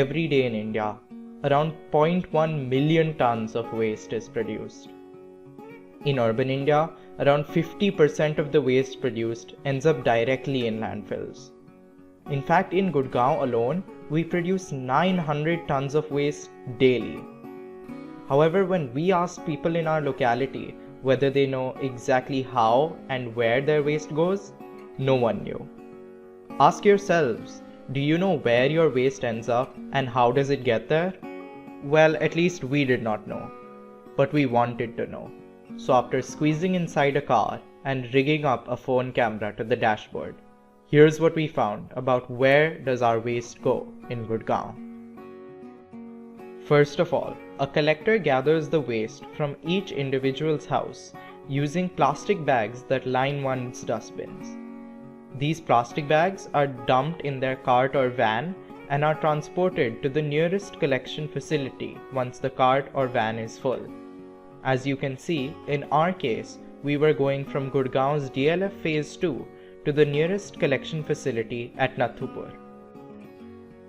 every day in India, around 0.1 million tons of waste is produced. In urban India, around 50% of the waste produced ends up directly in landfills. In fact, in Gurgaon alone, we produce 900 tons of waste daily. However, when we asked people in our locality whether they know exactly how and where their waste goes, no one knew. Ask yourselves, do you know where your waste ends up and how does it get there? Well, at least we did not know, but we wanted to know. So after squeezing inside a car and rigging up a phone camera to the dashboard, here's what we found about where does our waste go in Gurgaon. First of all, a collector gathers the waste from each individual's house using plastic bags that line one's dustbins. These plastic bags are dumped in their cart or van and are transported to the nearest collection facility once the cart or van is full. As you can see, in our case, we were going from Gurgaon's DLF Phase 2 to the nearest collection facility at Nathupur.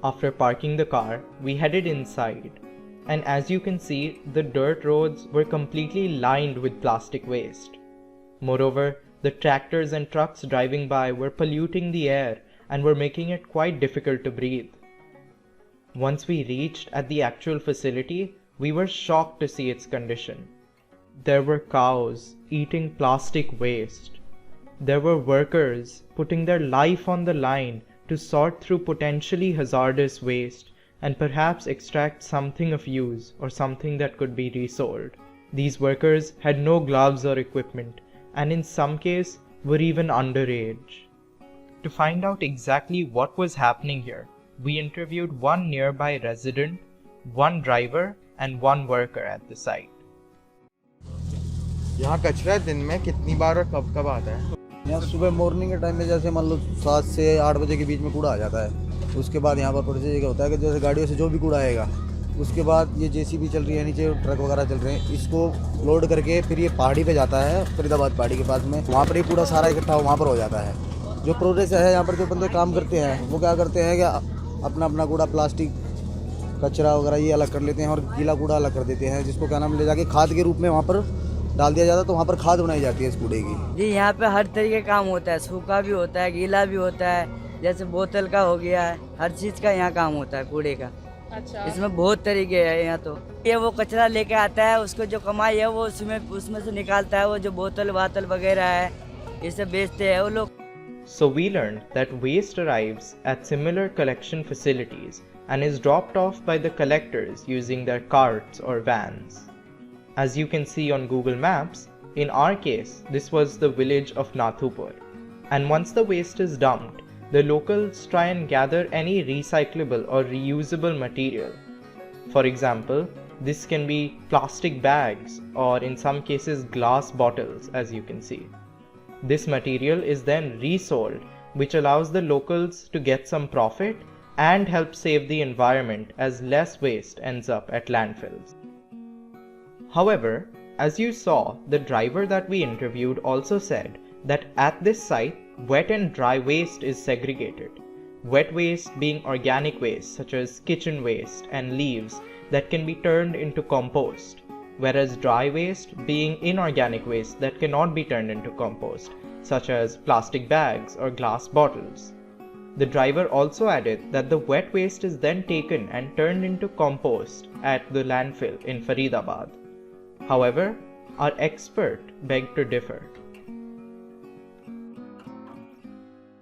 After parking the car, we headed inside, and as you can see, the dirt roads were completely lined with plastic waste. Moreover, the tractors and trucks driving by were polluting the air and were making it quite difficult to breathe. Once we reached at the actual facility, we were shocked to see its condition. There were cows eating plastic waste. There were workers putting their life on the line to sort through potentially hazardous waste and perhaps extract something of use or something that could be resold. These workers had no gloves or equipment and in some cases were even underage. To find out exactly what was happening here, we interviewed one nearby resident, one driver and one worker at the site. यहाँ कचरा दिन में कितनी बार और कब कब आता है? यहाँ सुबह मॉर्निंग के टाइम में जैसे मान लो 7 से 8 बजे के बीच में कूड़ा आ जाता है। उसके बाद यहाँ पर प्रोसीजर होता है कि जैसे गाड़ियों से जो भी कूड़ा आएगा, उसके बाद ये जेसीबी चल रही है, नीचे ट्रक वगैरह चल रहे हैं, इसको लोड करके फिर ये पहाड़ी पे जाता है, फरीदाबाद पहाड़ी के पास में, वहाँ पर ये कूड़ा सारा इकट्ठा वहाँ पर हो जाता है। जो प्रोसेस है यहाँ पर जो बंदे काम करते हैं वो क्या करते हैं कि अपना अपना कूड़ा प्लास्टिक कचरा वगैरह ये अलग कर लेते हैं और गीला कूड़ा अलग कर देते हैं, जिसको क्या नाम ले जाके खाद के रूप में वहाँ पर डाल दिया जाता है, तो वहाँ पर खाद बनाई जाती है इस कूड़े की। जी यहाँ पे हर तरीके का काम होता है, सूखा भी होता है, गीला भी होता है, जैसे बोतल का हो गया है, हर चीज़ का यहाँ काम होता है कूड़े का। अच्छा। इसमें बहुत तरीके हैं यहाँ तो। ये वो कचरा लेके आता है, उसको जो कमाई है वो उसमें से निकालता है, वो जो बोतल वातल वगैरह है इसे बेचते हैं वो लोग। So we learned that waste arrives at similar collection facilities and is dropped off by the collectors using their carts or vans. As you can see on Google Maps, in our case, this was the village of Nathupur. And once the waste is dumped, the locals try and gather any recyclable or reusable material. For example, this can be plastic bags or in some cases glass bottles, as you can see. This material is then resold, which allows the locals to get some profit and help save the environment as less waste ends up at landfills. However, as you saw, the driver that we interviewed also said that at this site, wet and dry waste is segregated. Wet waste being organic waste such as kitchen waste and leaves that can be turned into compost, whereas dry waste being inorganic waste that cannot be turned into compost, such as plastic bags or glass bottles. The driver also added that the wet waste is then taken and turned into compost at the landfill in Faridabad. However, our expert begged to differ.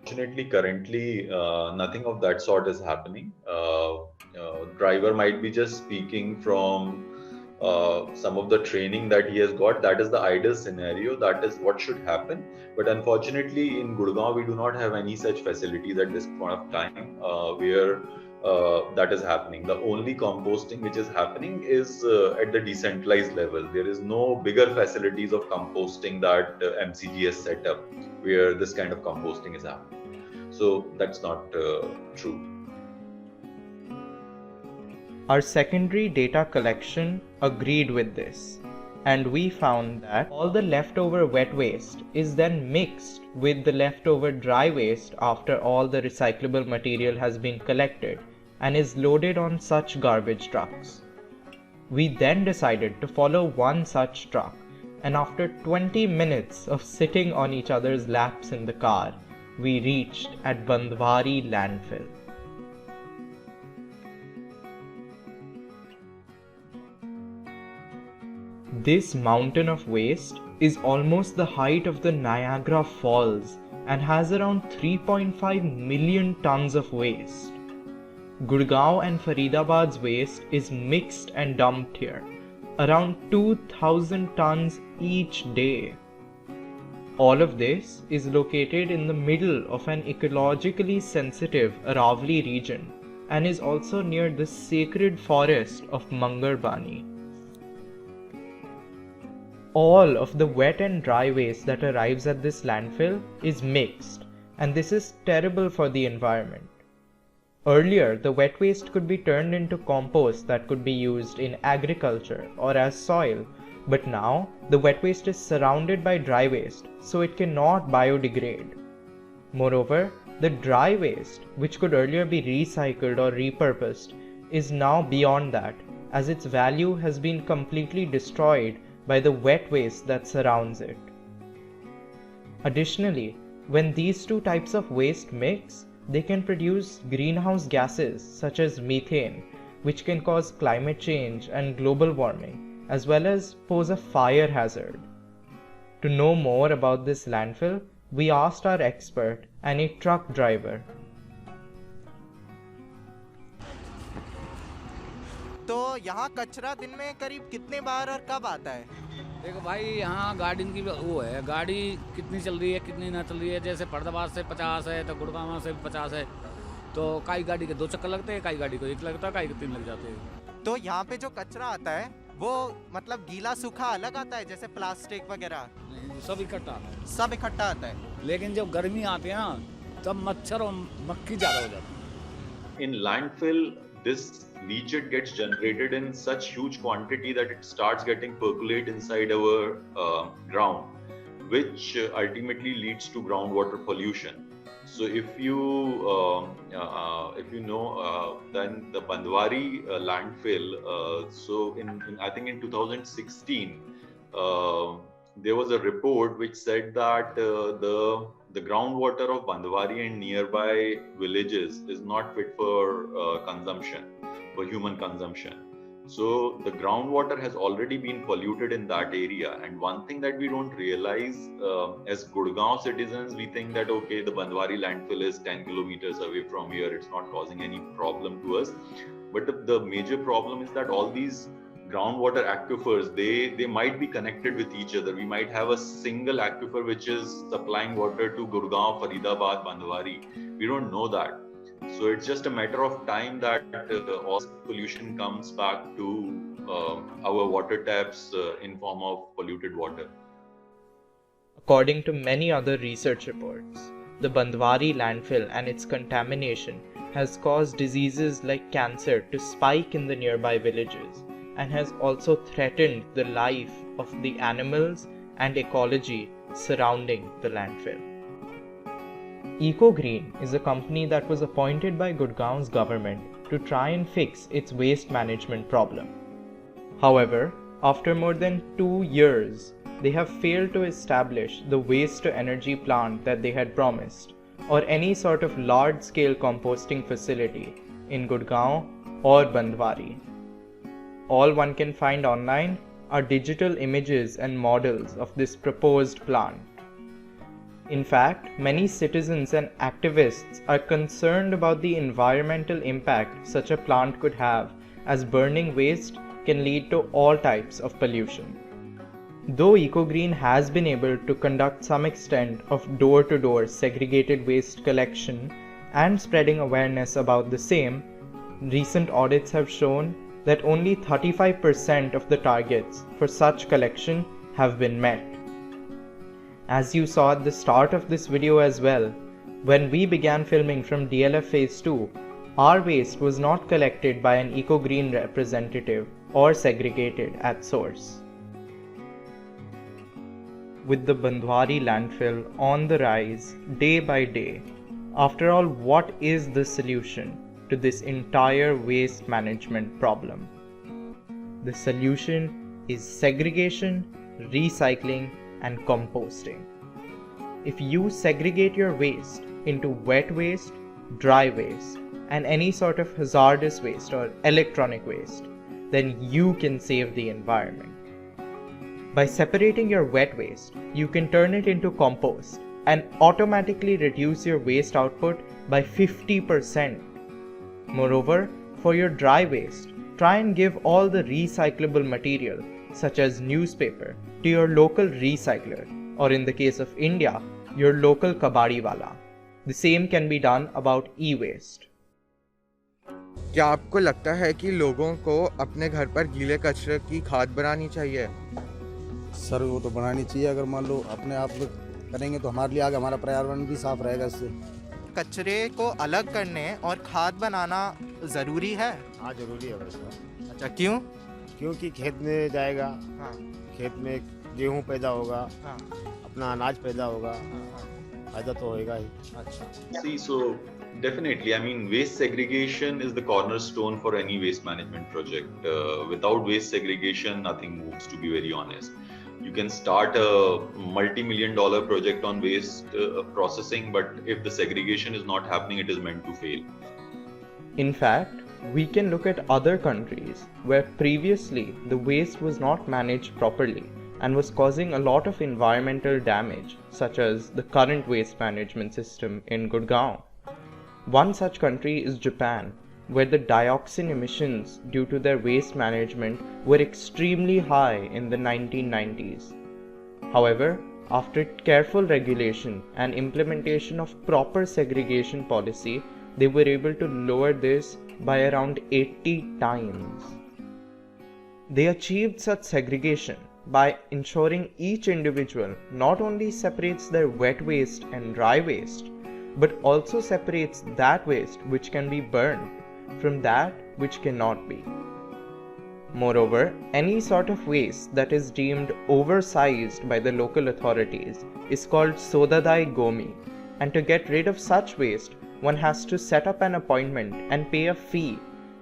Fortunately, currently, nothing of that sort is happening. Driver might be just speaking from some of the training that he has got. That is the ideal scenario. That is what should happen. But unfortunately, in Gurgaon, we do not have any such facilities at this point of time where that is happening. The only composting which is happening is at the decentralized level. There is no bigger facilities of composting that MCG has set up where this kind of composting is happening. So that's not true. Our secondary data collection agreed with this, and we found that all the leftover wet waste is then mixed with the leftover dry waste after all the recyclable material has been collected and is loaded on such garbage trucks. We then decided to follow one such truck, and after 20 minutes of sitting on each other's laps in the car, we reached at Bandwari landfill. This mountain of waste is almost the height of the Niagara Falls and has around 3.5 million tons of waste. Gurgaon and Faridabad's waste is mixed and dumped here, around 2,000 tons each day. All of this is located in the middle of an ecologically sensitive Aravali region and is also near the sacred forest of Mangarbani. All of the wet and dry waste that arrives at this landfill is mixed, and this is terrible for the environment. Earlier, the wet waste could be turned into compost that could be used in agriculture or as soil, but now the wet waste is surrounded by dry waste, so it cannot biodegrade. Moreover, the dry waste, which could earlier be recycled or repurposed, is now beyond that, as its value has been completely destroyed by the wet waste that surrounds it. Additionally, when these two types of waste mix, they can produce greenhouse gases such as methane, which can cause climate change and global warming, as well as pose a fire hazard. To know more about this landfill, we asked our expert and a truck driver. तो यहाँ कचरा दिन में करीब कितने बार और कब आता है? देखो भाई, यहाँ गाड़ी की वो है, गाड़ी कितनी चल रही है कितनी ना चल रही है। जैसे फरीदाबाद से 50 है तो गुड़गांव से 50 है, तो कई गाड़ी के 2 चक्कर लगते हैं, कई गाड़ी को 1 लगता है, कई को 3 लग जाते हैं। तो यहाँ पे जो कचरा आता है वो मतलब गीला सूखा अलग आता है, जैसे प्लास्टिक वगैरह? सब इकट्ठा आता है। सब इकट्ठा आता है। लेकिन जब गर्मी आती है ना, तब मच्छर और मक्खी ज़्यादा हो जाती है। In landfill, this leachate gets generated in such huge quantity that it starts getting percolate inside our ground, which ultimately leads to groundwater pollution. So if you know, then the Bandwari landfill, so in I think in 2016 there was a report which said that the groundwater of Bandwari and nearby villages is not fit for consumption, for human consumption. So the groundwater has already been polluted in that area, and one thing that we don't realize as Gurgaon citizens, we think that okay, the Bandwari landfill is 10 kilometers away from here, it's not causing any problem to us. But the major problem is that all these groundwater aquifers, they might be connected with each other. We might have a single aquifer which is supplying water to Gurgaon, Faridabad, Bandwari. We don't know that. So it's just a matter of time that all pollution comes back to our water taps in form of polluted water. According to many other research reports, the Bandwari landfill and its contamination has caused diseases like cancer to spike in the nearby villages and has also threatened the life of the animals and ecology surrounding the landfill. EcoGreen is a company that was appointed by Gurgaon's government to try and fix its waste management problem. However, after more than 2 years, they have failed to establish the waste-to-energy plant that they had promised, or any sort of large-scale composting facility in Gurgaon or Bandwari. All one can find online are digital images and models of this proposed plant. In fact, many citizens and activists are concerned about the environmental impact such a plant could have, as burning waste can lead to all types of pollution. Though EcoGreen has been able to conduct some extent of door-to-door segregated waste collection and spreading awareness about the same, recent audits have shown that only 35% of the targets for such collection have been met. As you saw at the start of this video as well, when we began filming from DLF Phase 2, our waste was not collected by an EcoGreen representative or segregated at source. With the Bandwari landfill on the rise day by day, after all, what is the solution? to this entire waste management problem. The solution is segregation, recycling, and composting. If you segregate your waste into wet waste, dry waste, and any sort of hazardous waste or electronic waste, then you can save the environment. By separating your wet waste, you can turn it into compost and automatically reduce your waste output by 50%. Moreover, for your dry waste, try and give all the recyclable material, such as newspaper, to your local recycler, or in the case of India, your local kabadi wala. The same can be done about e-waste. क्या आपको लगता है कि लोगों को अपने घर पर गीले कचरे की खाद बनानी चाहिए? सर वो तो बनानी चाहिए। अगर मान लो अपने आप लोग करेंगे तो हमारे लिए आगे हमारा पर्यावरण भी साफ रहेगा इससे। कचरे को अलग करने और खाद बनाना जरूरी है। हाँ जरूरी है वैसे। अच्छा, क्यों? क्योंकि खेत में जाएगा, हाँ, खेत में गेहूं पैदा होगा, हाँ, अपना अनाज पैदा होगा, हाँ, फायदा तो होएगा ही। अच्छा। See, so definitely, I mean, waste segregation is the cornerstone for any waste management project. Without waste segregation, nothing moves, to be very honest. You can start a multi-million-dollar project on waste processing, but if the segregation is not happening, it is meant to fail. In fact, we can look at other countries where previously the waste was not managed properly and was causing a lot of environmental damage, such as the current waste management system in Gurgaon. One such country is Japan, where the dioxin emissions due to their waste management were extremely high in the 1990s. However, after careful regulation and implementation of proper segregation policy, they were able to lower this by around 80 times. They achieved such segregation by ensuring each individual not only separates their wet waste and dry waste, but also separates that waste which can be burned from that which cannot be. Moreover, any sort of waste that is deemed oversized by the local authorities is called Sodadai Gomi, and to get rid of such waste, one has to set up an appointment and pay a fee,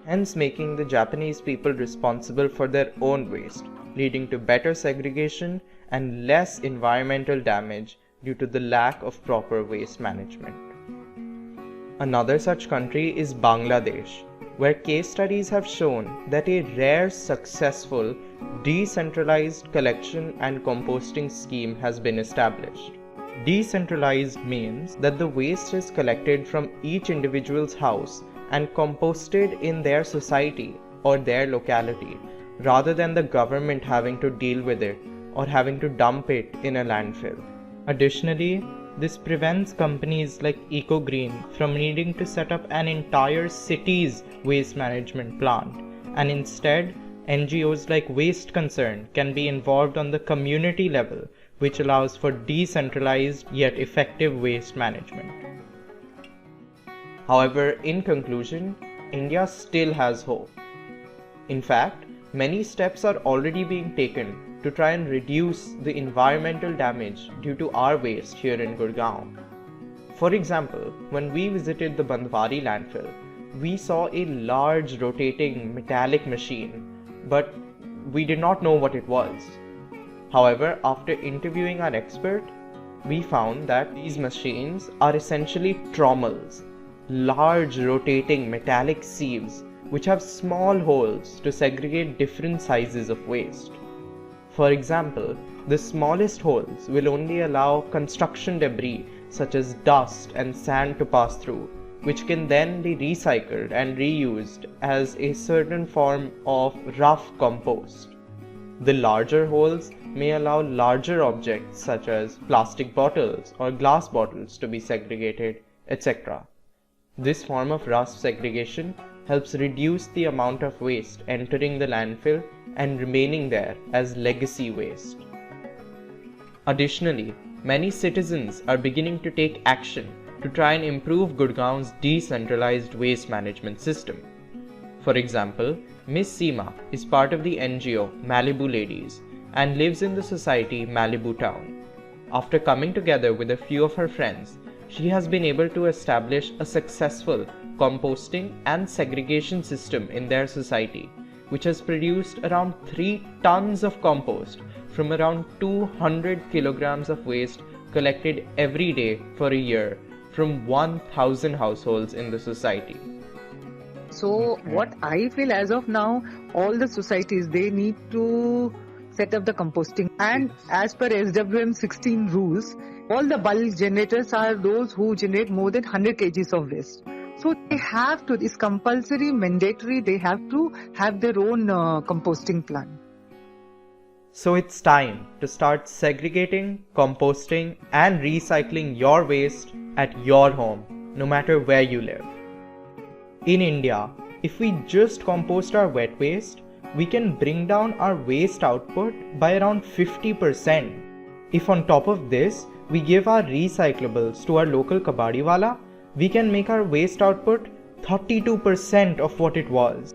hence making the Japanese people responsible for their own waste, leading to better segregation and less environmental damage due to the lack of proper waste management. Another such country is Bangladesh, where case studies have shown that a rare successful decentralized collection and composting scheme has been established. Decentralized means that the waste is collected from each individual's house and composted in their society or their locality, rather than the government having to deal with it or having to dump it in a landfill. Additionally, this prevents companies like EcoGreen from needing to set up an entire city's waste management plant, and instead, NGOs like Waste Concern can be involved on the community level, which allows for decentralized yet effective waste management. However, in conclusion, India still has hope. In fact, many steps are already being taken to try and reduce the environmental damage due to our waste here in Gurgaon. For example, when we visited the Bandwari landfill, we saw a large rotating metallic machine, but we did not know what it was. However, after interviewing our expert, we found that these machines are essentially trommels, large rotating metallic sieves which have small holes to segregate different sizes of waste. For example, the smallest holes will only allow construction debris such as dust and sand to pass through, which can then be recycled and reused as a certain form of rough compost. The larger holes may allow larger objects such as plastic bottles or glass bottles to be segregated, etc. This form of rough segregation helps reduce the amount of waste entering the landfill and remaining there as legacy waste. Additionally, many citizens are beginning to take action to try and improve Gurgaon's decentralized waste management system. For example, Miss Seema is part of the NGO Malibu Ladies and lives in the society Malibu Town. After coming together with a few of her friends, she has been able to establish a successful composting and segregation system in their society, which has produced around 3 tons of compost from around 200 kilograms of waste collected every day for a year from 1,000 households in the society. So what I feel as of now, all the societies, they need to set up the composting, and as per SWM 16 rules, all the bulk generators are those who generate more than 100 kgs of waste. So they have to, it's compulsory, mandatory, they have to have their own composting plan. So it's time to start segregating, composting and recycling your waste at your home, no matter where you live. In India, if we just compost our wet waste, we can bring down our waste output by around 50%. If on top of this, we give our recyclables to our local kabadiwala, we can make our waste output 32% of what it was.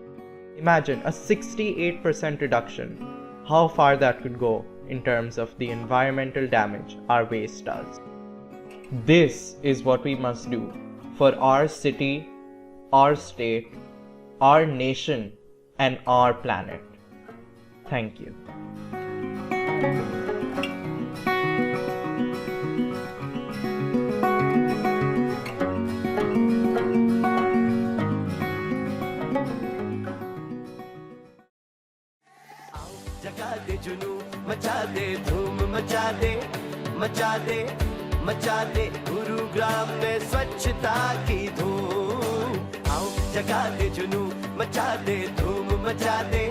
Imagine a 68% reduction. How far that could go in terms of the environmental damage our waste does. This is what we must do for our city, our state, our nation, and our planet. Thank you. जगा दे जुनू मचा दे धूम मचा दे मचा दे मचा दे गुरुग्राम में स्वच्छता की धूम आओ जगा दे जुनू मचा दे धूम मचा दे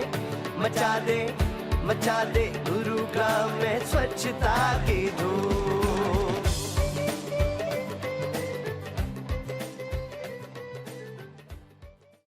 मचा दे मचा दे गुरुग्राम में स्वच्छता की धूम